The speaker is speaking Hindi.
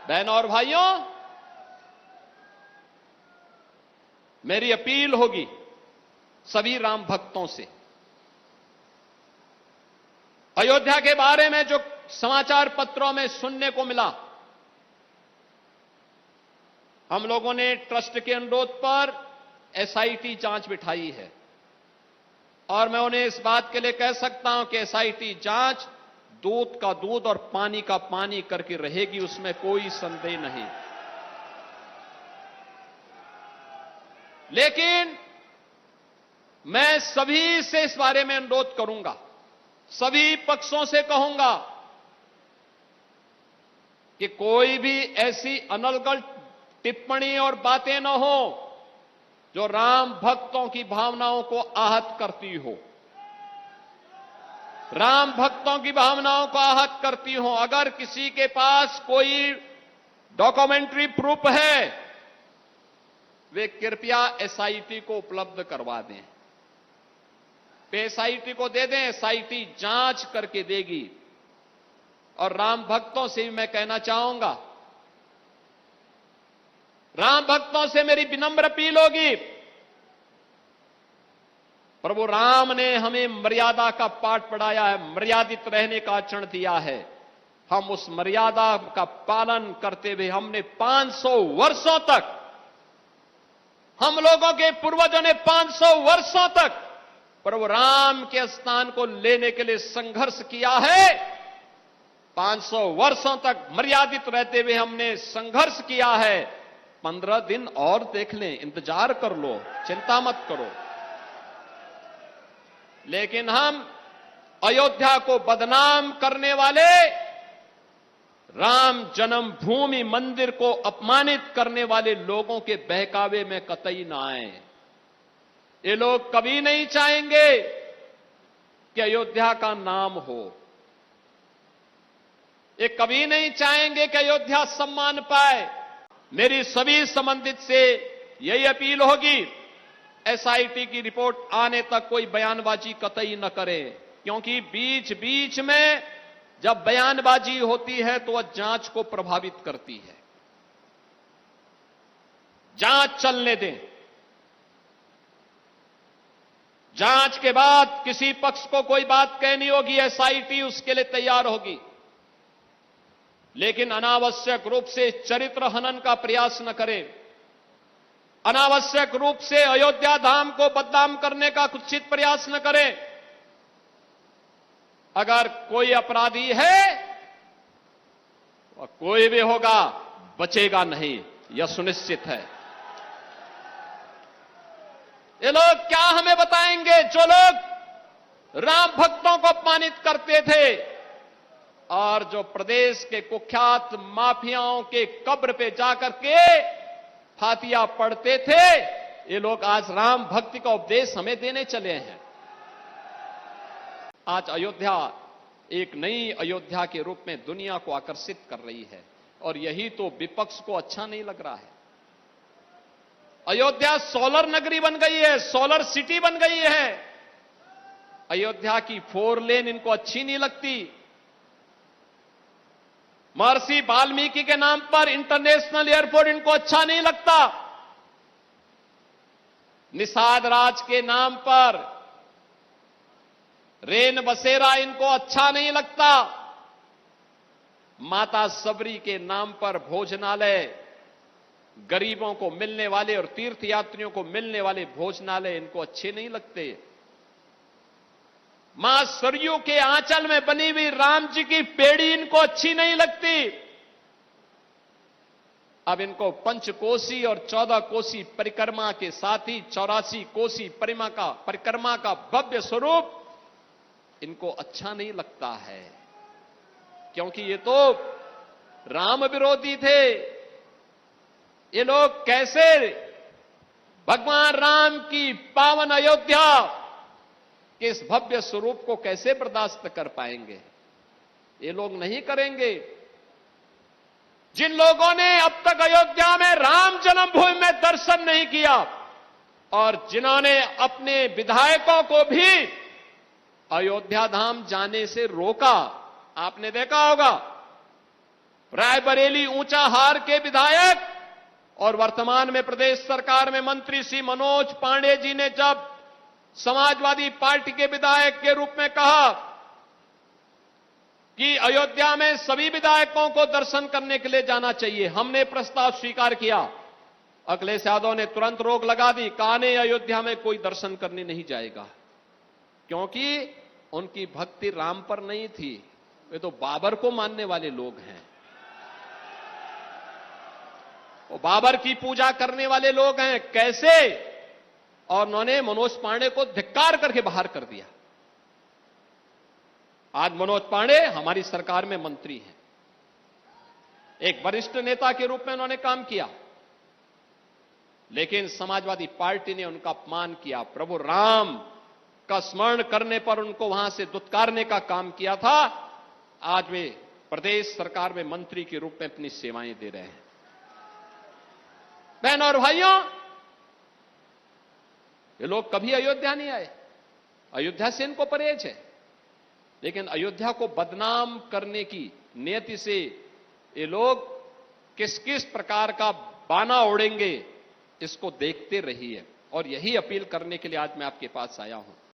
बहनों और भाइयों, मेरी अपील होगी सभी राम भक्तों से। अयोध्या के बारे में जो समाचार पत्रों में सुनने को मिला, हम लोगों ने ट्रस्ट के अनुरोध पर एसआईटी जांच बिठाई है और मैं उन्हें इस बात के लिए कह सकता हूं कि एसआईटी जांच दूध का दूध और पानी का पानी करके रहेगी, उसमें कोई संदेह नहीं। लेकिन मैं सभी से इस बारे में अनुरोध करूंगा, सभी पक्षों से कहूंगा कि कोई भी ऐसी अनर्गल टिप्पणी और बातें न हो जो राम भक्तों की भावनाओं को आहत करती हो, राम भक्तों की भावनाओं को आहत करती हो। अगर किसी के पास कोई डॉक्यूमेंट्री प्रूफ है, वे कृपया एसआईटी को उपलब्ध करवा दें, एसआईटी को दे दें, एसआईटी जांच करके देगी। और राम भक्तों से भी मैं कहना चाहूंगा, राम भक्तों से मेरी विनम्र अपील होगी, प्रभु राम ने हमें मर्यादा का पाठ पढ़ाया है, मर्यादित रहने का आचरण दिया है। हम उस मर्यादा का पालन करते हुए हमने 500 वर्षों तक, हम लोगों के पूर्वजों ने 500 वर्षों तक प्रभु राम के स्थान को लेने के लिए संघर्ष किया है। 500 वर्षों तक मर्यादित रहते हुए हमने संघर्ष किया है। 15 दिन और देख लें, इंतजार कर लो, चिंता मत करो। लेकिन हम अयोध्या को बदनाम करने वाले, राम जन्मभूमि मंदिर को अपमानित करने वाले लोगों के बहकावे में कतई ना आए। ये लोग कभी नहीं चाहेंगे कि अयोध्या का नाम हो, ये कभी नहीं चाहेंगे कि अयोध्या सम्मान पाए। मेरी सभी संबंधित से यही अपील होगी, एसआईटी की रिपोर्ट आने तक कोई बयानबाजी कतई न करें, क्योंकि बीच बीच में जब बयानबाजी होती है तो वह जांच को प्रभावित करती है। जांच चलने दें, जांच के बाद किसी पक्ष को कोई बात कहनी होगी, एसआईटी उसके लिए तैयार होगी। लेकिन अनावश्यक रूप से चरित्र हनन का प्रयास न करें, अनावश्यक रूप से अयोध्या धाम को बदनाम करने का कुत्सित प्रयास न करें। अगर कोई अपराधी है, वह कोई भी होगा, बचेगा नहीं, यह सुनिश्चित है। ये लोग क्या हमें बताएंगे, जो लोग राम भक्तों को अपमानित करते थे और जो प्रदेश के कुख्यात माफियाओं के कब्र पे जाकर के फातिया पढ़ते थे, ये लोग आज राम भक्ति का उपदेश हमें देने चले हैं। आज अयोध्या एक नई अयोध्या के रूप में दुनिया को आकर्षित कर रही है और यही तो विपक्ष को अच्छा नहीं लग रहा है। अयोध्या सोलर नगरी बन गई है, सोलर सिटी बन गई है। अयोध्या की 4 लेन इनको अच्छी नहीं लगती। महर्षि वाल्मीकि के नाम पर इंटरनेशनल एयरपोर्ट इनको अच्छा नहीं लगता। निषाद राज के नाम पर रेन बसेरा इनको अच्छा नहीं लगता। माता सबरी के नाम पर भोजनालय, गरीबों को मिलने वाले और तीर्थयात्रियों को मिलने वाले भोजनालय इनको अच्छे नहीं लगते। मां सरयू के आंचल में बनी हुई राम जी की पेड़ी इनको अच्छी नहीं लगती। अब इनको पंचकोसी और 14 कोसी परिक्रमा के साथ ही 84 कोसी परिक्रमा का भव्य स्वरूप इनको अच्छा नहीं लगता है, क्योंकि ये तो राम विरोधी थे। ये लोग कैसे भगवान राम की पावन अयोध्या के इस भव्य स्वरूप को कैसे बर्दाश्त कर पाएंगे? ये लोग नहीं करेंगे। जिन लोगों ने अब तक अयोध्या में राम जन्मभूमि में दर्शन नहीं किया और जिन्होंने अपने विधायकों को भी अयोध्या धाम जाने से रोका, आपने देखा होगा रायबरेली ऊंचाहार के विधायक और वर्तमान में प्रदेश सरकार में मंत्री श्री मनोज पांडे जी ने जब समाजवादी पार्टी के विधायक के रूप में कहा कि अयोध्या में सभी विधायकों को दर्शन करने के लिए जाना चाहिए, हमने प्रस्ताव स्वीकार किया। अखिलेश यादव ने तुरंत रोक लगा दी, कहा नहीं, अयोध्या में कोई दर्शन करने नहीं जाएगा, क्योंकि उनकी भक्ति राम पर नहीं थी, वे तो बाबर को मानने वाले लोग हैं, वो बाबर की पूजा करने वाले लोग हैं। कैसे? और उन्होंने मनोज पांडे को धिक्कार करके बाहर कर दिया। आज मनोज पांडे हमारी सरकार में मंत्री हैं, एक वरिष्ठ नेता के रूप में उन्होंने काम किया, लेकिन समाजवादी पार्टी ने उनका अपमान किया। प्रभु राम का स्मरण करने पर उनको वहां से दुत्कारने का काम किया था। आज वे प्रदेश सरकार में मंत्री के रूप में अपनी सेवाएं दे रहे हैं। बहनों और भाइयों, ये लोग कभी अयोध्या नहीं आए, अयोध्या से इनको परहेज है, लेकिन अयोध्या को बदनाम करने की नियति से ये लोग किस किस प्रकार का बाना ओढ़ेंगे, इसको देखते रहिए। और यही अपील करने के लिए आज मैं आपके पास आया हूं।